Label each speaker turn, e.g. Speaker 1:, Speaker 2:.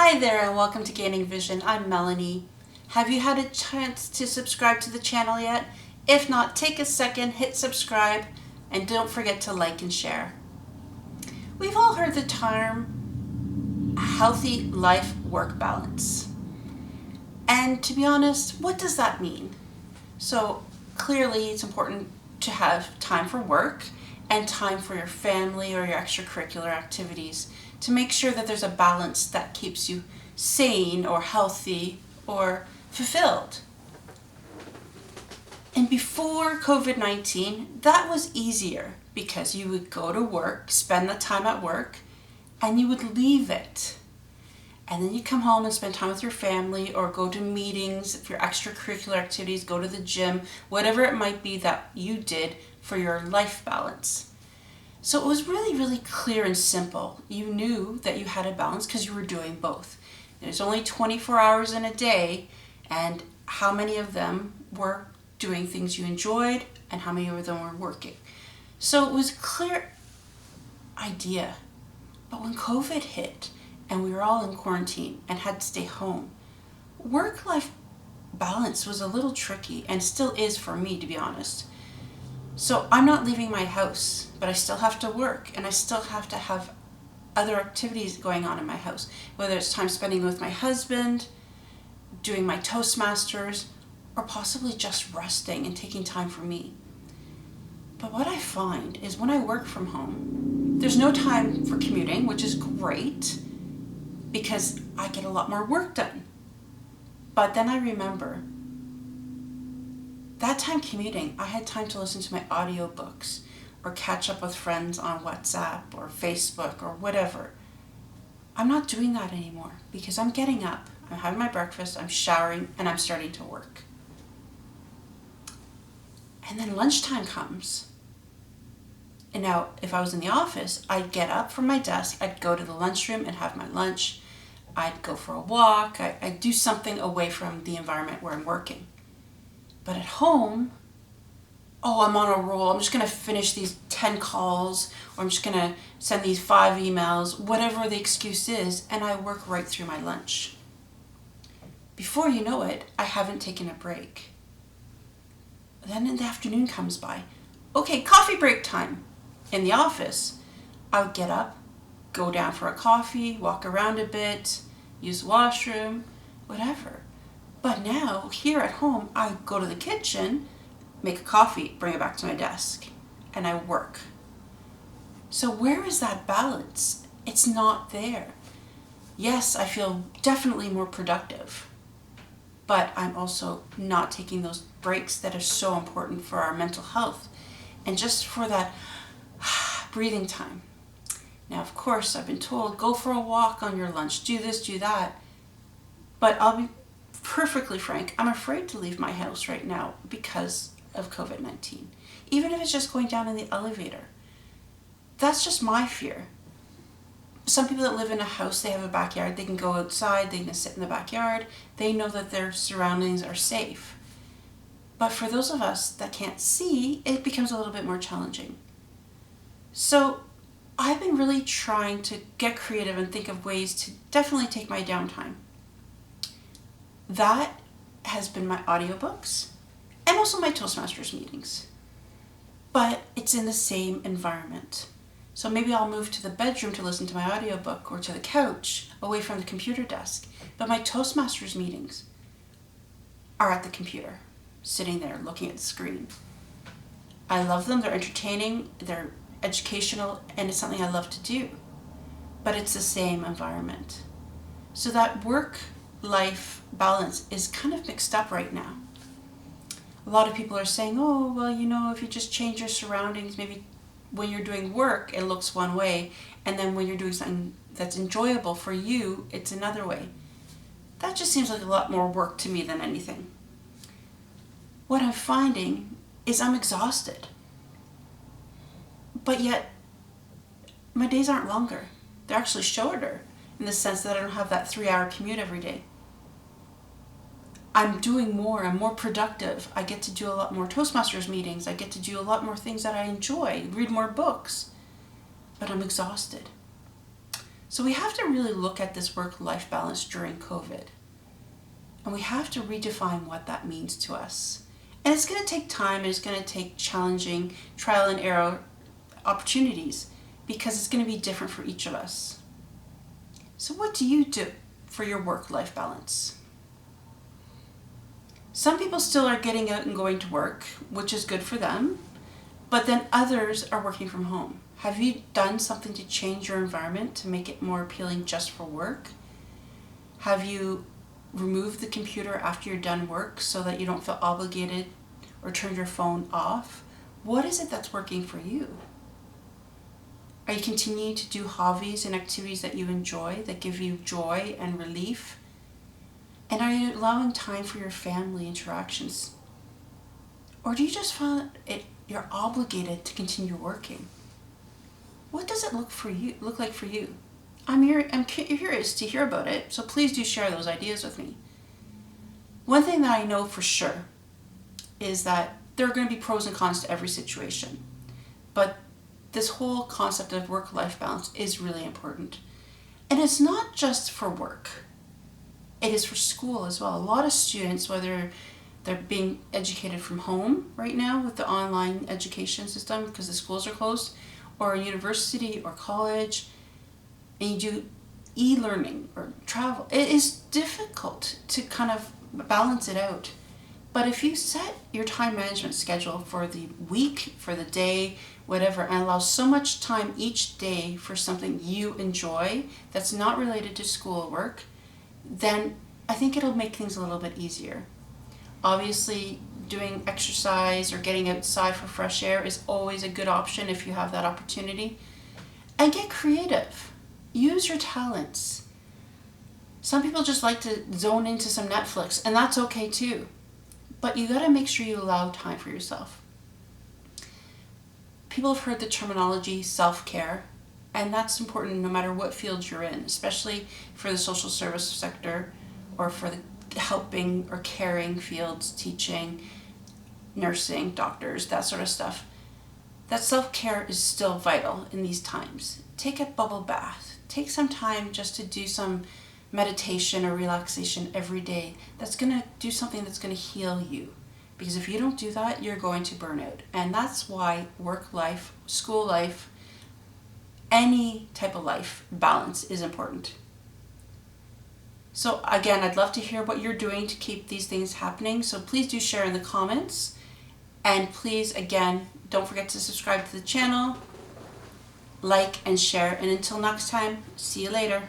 Speaker 1: Hi there and welcome to Gaining Vision. I'm Melanie. Have you had a chance to subscribe to the channel yet? If not, take a second, hit subscribe, and don't forget to like and share. We've all heard the term healthy life-work balance. And to be honest, what does that mean? So clearly it's important to have time for work and time for your family or your extracurricular activities to make sure that there's a balance that keeps you sane or healthy or fulfilled. And before COVID-19, that was easier because you would go to work, spend the time at work, and you would leave it. And then you come home and spend time with your family or go to meetings, for your extracurricular activities, go to the gym, whatever it might be that you did for your life balance. So it was really, really clear and simple. You knew that you had a balance because you were doing both. There's only 24 hours in a day, and how many of them were doing things you enjoyed and how many of them were working. So it was a clear idea. But when COVID hit and we were all in quarantine and had to stay home, work-life balance was a little tricky and still is for me, to be honest. So I'm not leaving my house, but I still have to work and I still have to have other activities going on in my house, whether it's time spending with my husband, doing my Toastmasters, or possibly just resting and taking time for me. But what I find is when I work from home, there's no time for commuting, which is great because I get a lot more work done. But then I remember that time commuting, I had time to listen to my audiobooks or catch up with friends on WhatsApp or Facebook or whatever. I'm not doing that anymore because I'm getting up, I'm having my breakfast, I'm showering, and I'm starting to work. And then lunchtime comes. And now, if I was in the office, I'd get up from my desk, I'd go to the lunchroom and have my lunch, I'd go for a walk, I'd do something away from the environment where I'm working. But at home, I'm on a roll. I'm just going to finish these 10 calls, or I'm just going to send these 5 emails, whatever the excuse is, and I work right through my lunch. Before you know it, I haven't taken a break. Then in the afternoon comes by. Okay, coffee break time. In the office, I would get up, go down for a coffee, walk around a bit, use the washroom, whatever. But now, here at home, I go to the kitchen, make a coffee, bring it back to my desk, and I work. So where is that balance? It's not there. Yes, I feel definitely more productive, but I'm also not taking those breaks that are so important for our mental health and just for that breathing time. Now, of course, I've been told, go for a walk on your lunch, do this, do that, but I'll be perfectly frank, I'm afraid to leave my house right now because of COVID-19. Even if it's just going down in the elevator. That's just my fear. Some people that live in a house, they have a backyard, they can go outside, they can sit in the backyard, they know that their surroundings are safe. But for those of us that can't see, it becomes a little bit more challenging. So I've been really trying to get creative and think of ways to definitely take my downtime. That has been my audiobooks and also my Toastmasters meetings. But it's in the same environment. So maybe I'll move to the bedroom to listen to my audiobook or to the couch away from the computer desk. But my Toastmasters meetings are at the computer, sitting there looking at the screen. I love them, they're entertaining, they're educational, and it's something I love to do. But it's the same environment. So that work-life balance is kind of mixed up right now. A lot of people are saying, if you just change your surroundings, maybe when you're doing work, it looks one way, and then when you're doing something that's enjoyable for you, it's another way. That just seems like a lot more work to me than anything. What I'm finding is I'm exhausted. But yet, my days aren't longer. They're actually shorter in the sense that I don't have that 3-hour commute every day. I'm doing more, I'm more productive. I get to do a lot more Toastmasters meetings. I get to do a lot more things that I enjoy, read more books. But I'm exhausted. So we have to really look at this work-life balance during COVID. And we have to redefine what that means to us. And it's going to take time, and it's going to take challenging trial and error opportunities, because it's going to be different for each of us. So what do you do for your work-life balance? Some people still are getting out and going to work, which is good for them, but then others are working from home. Have you done something to change your environment to make it more appealing just for work? Have you removed the computer after you're done work so that you don't feel obligated, or turn your phone off? What is it that's working for you? Are you continuing to do hobbies and activities that you enjoy, that give you joy and relief? And are you allowing time for your family interactions? Or do you just find you're obligated to continue working? What does it look like for you? I'm curious to hear about it, so please do share those ideas with me. One thing that I know for sure is that there are going to be pros and cons to every situation. But this whole concept of work-life balance is really important. And it's not just for work. It is for school as well. A lot of students, whether they're being educated from home right now with the online education system because the schools are closed, or university or college, and you do e-learning or travel, it is difficult to kind of balance it out. But if you set your time management schedule for the week, for the day, whatever, and allow so much time each day for something you enjoy that's not related to school or work, then I think it'll make things a little bit easier. Obviously, doing exercise or getting outside for fresh air is always a good option if you have that opportunity. And get creative. Use your talents. Some people just like to zone into some Netflix, and that's okay too. But you gotta make sure you allow time for yourself. People have heard the terminology self-care, and that's important no matter what field you're in, especially for the social service sector or for the helping or caring fields, teaching, nursing, doctors, that sort of stuff. That self-care is still vital in these times. Take a bubble bath. Take some time just to do some meditation or relaxation every day. That's going to do something that's going to heal you. Because if you don't do that, you're going to burn out. And that's why work life, school life, any type of life balance is important. So again, I'd love to hear what you're doing to keep these things happening. So please do share in the comments. And please, again, don't forget to subscribe to the channel, like and share. And until next time, see you later.